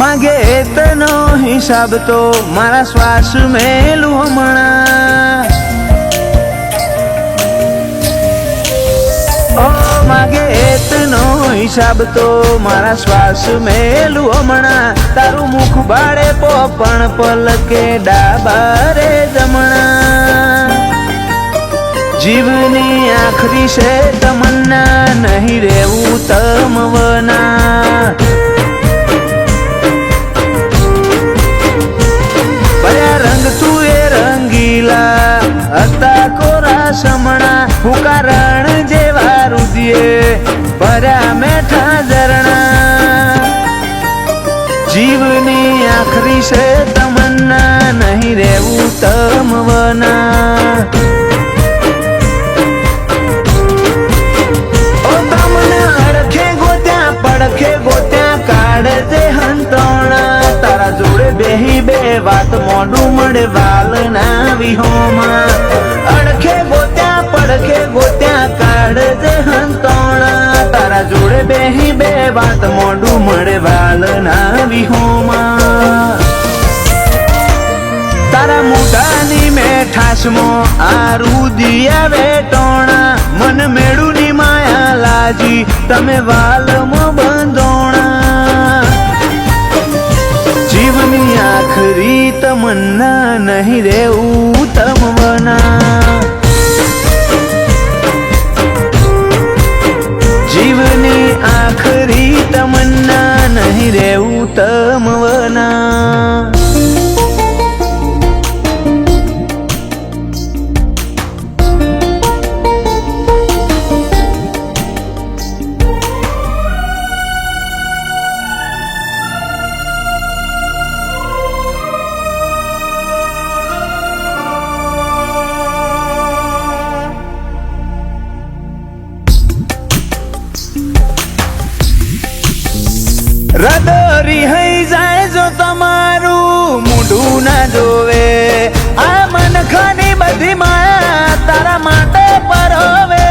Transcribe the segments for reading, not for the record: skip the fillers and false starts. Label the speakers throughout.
Speaker 1: मागे एतनो हिसाब तो मारा श्वास मेलू हमणा ओ मागे एतनो हिसाब तो मारा श्वास मेलू हमणा तारू मुख बाड़े पोपण पलके डाबारे जमणा जीवनी आखरी से तमन्ना नहीं रेवू तमवना बया रंग तू ए रंगीला हता कोरा समणा हुकारण जेवा रुदिए भर्या मेठा झरणा जीवनी आखरी से तमन्ना नहीं रेवू तमवना પડખે ગોત્યા કાઢજે હંતોણા તારા જોડે બેહી બે વાત મોઢું મળે વાલના વિહોમાં અડખે ગોત્યા પડખે ગોત્યા કાઢજે હંતોણા તારા જોડે બેહી બે વાત મોઢું મળે વાલના વિહોમાં તારા મોઢાની મેઠાશમાં આ રુદિયા વેટોણા મન મેળુની માયા લાજી તમે વાલમાં બંધોણા જીવની આખરી તમન્ના નહીં રેવું તમવના જીવની આખરી તમન્ના નહીં રેવું તમવના રદરી હઈ જાય જો તમારું મોઢું ના જોવે આ મનખાની બધી માયા તારા માટે પરવે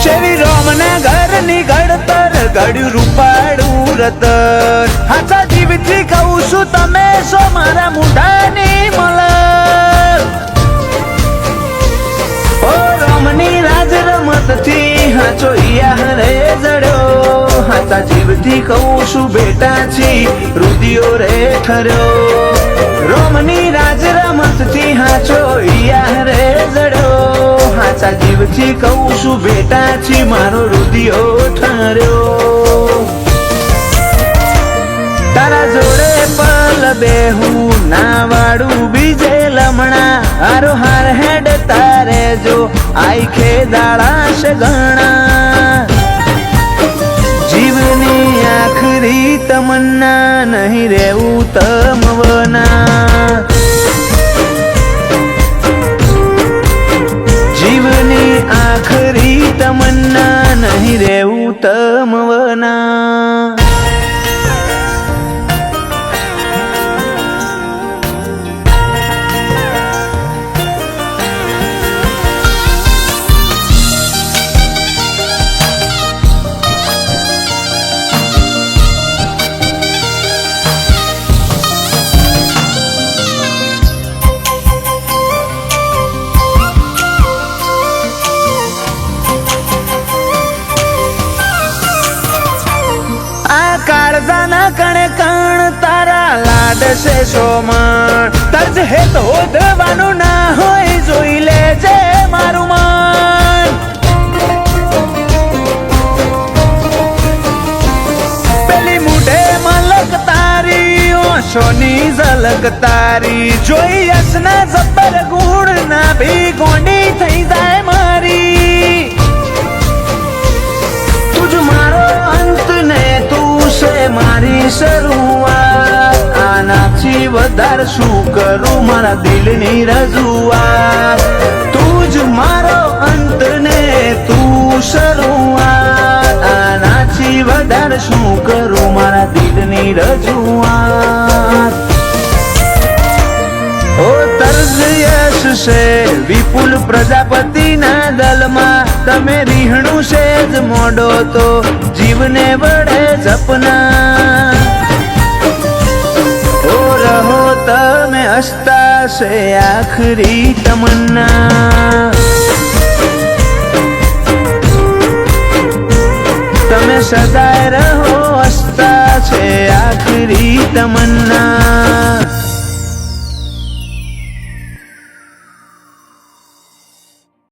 Speaker 1: શેરી રોમના ઘરની ઘડતર ઘડ્યું રૂપાડું રતર હાચા જીવથી કહું છું તમે સો મારા મોઢાની મલક ઓ રોમની રાજ રમતથી હાચો ઈયા રે જડ્યો હાચા જીવથી કહું છું બેટા છી રુદિયો રે ઠર્યો રોમની રાજ રમતથી હાચો ઈયા રે જડ્યો હાચા જીવથી કહું છું બેટા છી મારો રુદિયો ઠર્યો તારા જોડે પલ બેહું ના વાળું બીજે લમણા હારો હાર હેડ તારે જો આઈખે દાળાશ ગણા જીવની આખરી તમન્ના નહીં રેવું તમવના જીવની આખરી તમન્ના નહીં રેવું તમવના કાળજાના કણે કણ તારા લાડ છે સોમણ તજ હેત હોદવાનું ના હોય જોઈ લેજે મારું મન પેલી મુઢે મલક તારી ઓશોની ઝલક તારી જોઈ યશના જબ્બર ગુણ ના ભી ગોંડી થઈ જાય મારી તુજ મારો અંત ને તું મારી શરૂઆત આનાથી વધારે શું કરું મારા દિલની રજૂઆત તું જ મારો અંત ને તું શરૂઆત આનાથી વધારે શું કરું મારા દિલની રજૂઆત ઓ તર્જ યશ છે વિપુલ પ્રજાપતિના દલમાં તમે રીહણું સેજ મોડો તો જીવને વડે સપના ઓ રહો તમે હસતા છે આખરી તમન્ના તમે સદાય રહો હસતા છે આખરી તમન્ના